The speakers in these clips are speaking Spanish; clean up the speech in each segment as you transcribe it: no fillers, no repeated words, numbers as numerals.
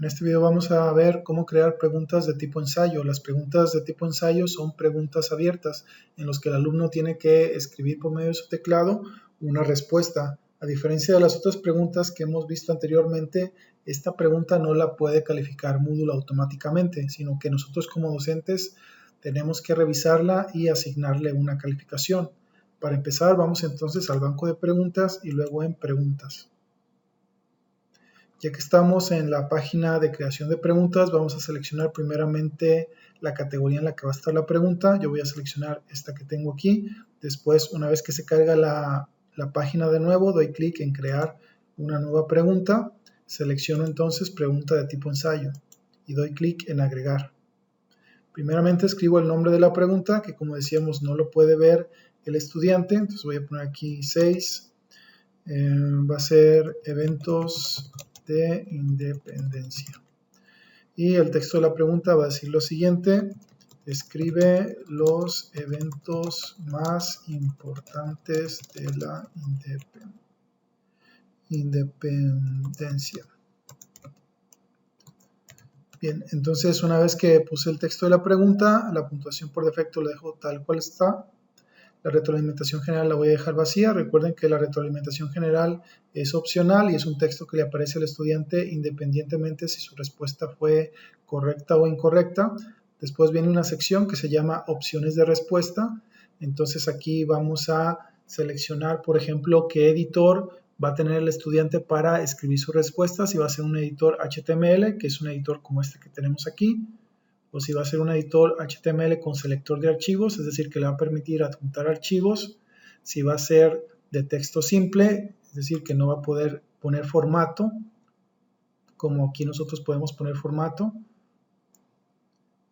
En este video vamos a ver cómo crear preguntas de tipo ensayo. Las preguntas de tipo ensayo son preguntas abiertas en las que el alumno tiene que escribir por medio de su teclado una respuesta. A diferencia de las otras preguntas que hemos visto anteriormente, esta pregunta no la puede calificar Moodle automáticamente, sino que nosotros como docentes tenemos que revisarla y asignarle una calificación. Para empezar, vamos entonces al banco de preguntas y luego en preguntas. Ya que estamos en la página de creación de preguntas, vamos a seleccionar primeramente la categoría en la que va a estar la pregunta. Yo voy a seleccionar esta que tengo aquí. Después, una vez que se carga la página de nuevo, doy clic en crear una nueva pregunta. Selecciono entonces pregunta de tipo ensayo y doy clic en agregar. Primeramente escribo el nombre de la pregunta, que como decíamos no lo puede ver el estudiante. Entonces voy a poner aquí 6. Va a ser eventos de independencia. Y el texto de la pregunta va a decir lo siguiente: describe los eventos más importantes de la independencia. Bien, entonces una vez que puse el texto de la pregunta, la puntuación por defecto la dejo tal cual está. La retroalimentación general la voy a dejar vacía. Recuerden que la retroalimentación general es opcional y es un texto que le aparece al estudiante independientemente si su respuesta fue correcta o incorrecta. Después viene una sección que se llama opciones de respuesta. Entonces aquí vamos a seleccionar, por ejemplo, qué editor va a tener el estudiante para escribir sus respuestas. Si va a ser un editor HTML, que es un editor como este que tenemos aquí, o si va a ser un editor HTML con selector de archivos, es decir, que le va a permitir adjuntar archivos. Si va a ser de texto simple, es decir, que no va a poder poner formato, como aquí nosotros podemos poner formato.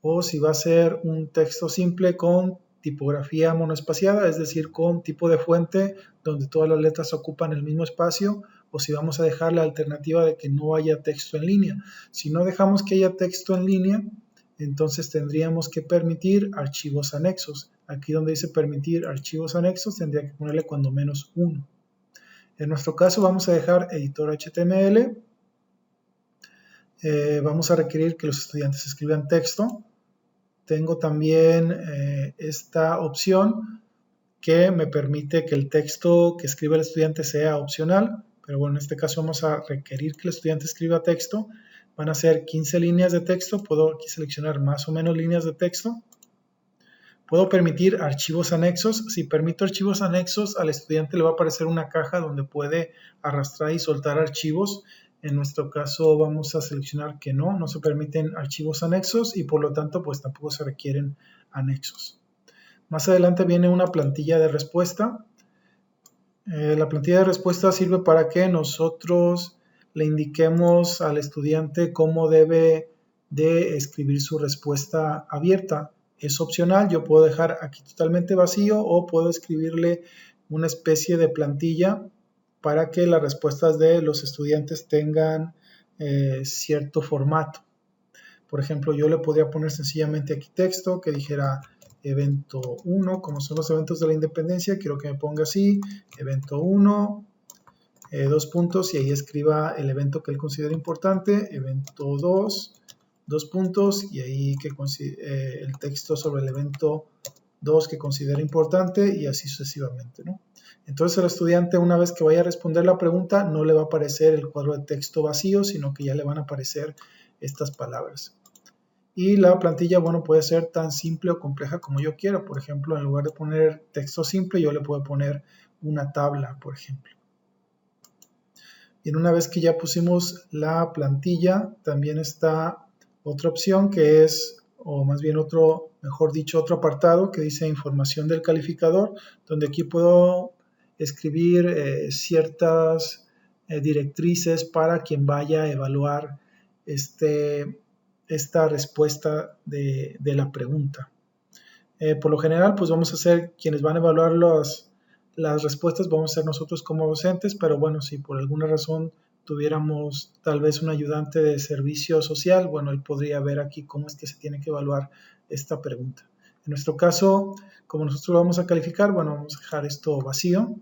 O si va a ser un texto simple con tipografía monoespaciada, es decir, con tipo de fuente donde todas las letras ocupan el mismo espacio, o si vamos a dejar la alternativa de que no haya texto en línea. Si no dejamos que haya texto en línea, entonces tendríamos que permitir archivos anexos. Aquí donde dice permitir archivos anexos, tendría que ponerle cuando menos 1. En nuestro caso vamos a dejar editor HTML. Vamos a requerir que los estudiantes escriban texto. Tengo también esta opción que me permite que el texto que escriba el estudiante sea opcional, pero bueno, en este caso vamos a requerir que el estudiante escriba texto. Van a ser 15 líneas de texto, puedo aquí seleccionar más o menos líneas de texto. Puedo permitir archivos anexos. Si permito archivos anexos, al estudiante le va a aparecer una caja donde puede arrastrar y soltar archivos. En nuestro caso vamos a seleccionar que no se permiten archivos anexos y por lo tanto pues tampoco se requieren anexos. Más adelante viene una plantilla de respuesta. La plantilla de respuesta sirve para que nosotros le indiquemos al estudiante cómo debe de escribir su respuesta abierta. Es opcional, yo puedo dejar aquí totalmente vacío o puedo escribirle una especie de plantilla para que las respuestas de los estudiantes tengan cierto formato. Por ejemplo, yo le podría poner sencillamente aquí texto que dijera evento 1, como son los eventos de la independencia, quiero que me ponga así, evento 1, 2 puntos, y ahí escriba el evento que él considera importante, evento 2, 2 puntos, y ahí que el texto sobre el evento 2 que considera importante, y así sucesivamente, ¿no? Entonces el estudiante, una vez que vaya a responder la pregunta, no le va a aparecer el cuadro de texto vacío, sino que ya le van a aparecer estas palabras. Y la plantilla, bueno, puede ser tan simple o compleja como yo quiera. Por ejemplo, en lugar de poner texto simple, yo le puedo poner una tabla, por ejemplo. Y una vez que ya pusimos la plantilla, también está otra opción que es, o más bien otro, mejor dicho, otro apartado que dice información del calificador, donde aquí puedo escribir ciertas directrices para quien vaya a evaluar esta respuesta de la pregunta. Por lo general, pues vamos a ser quienes van a evaluar las respuestas, vamos a ser nosotros como docentes, pero bueno, si por alguna razón tuviéramos tal vez un ayudante de servicio social, bueno, él podría ver aquí cómo es que se tiene que evaluar esta pregunta. En nuestro caso, como nosotros lo vamos a calificar, bueno, vamos a dejar esto vacío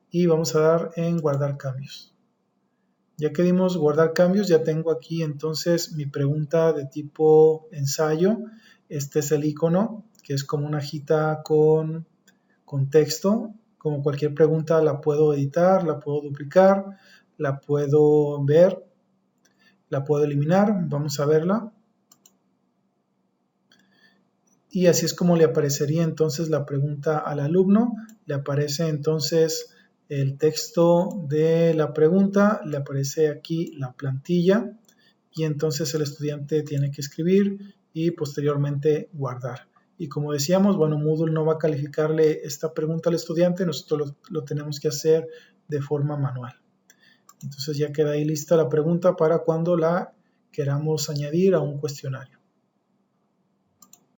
y vamos a dar en guardar cambios. Ya que dimos guardar cambios, ya tengo aquí entonces mi pregunta de tipo ensayo. Este es el icono, que es como una hojita con texto. Como cualquier pregunta la puedo editar, la puedo duplicar, la puedo ver, la puedo eliminar. Vamos a verla. Y así es como le aparecería entonces la pregunta al alumno. Le aparece entonces el texto de la pregunta, le aparece aquí la plantilla y entonces el estudiante tiene que escribir y posteriormente guardar. Y como decíamos, bueno, Moodle no va a calificarle esta pregunta al estudiante, nosotros lo tenemos que hacer de forma manual. Entonces ya queda ahí lista la pregunta para cuando la queramos añadir a un cuestionario.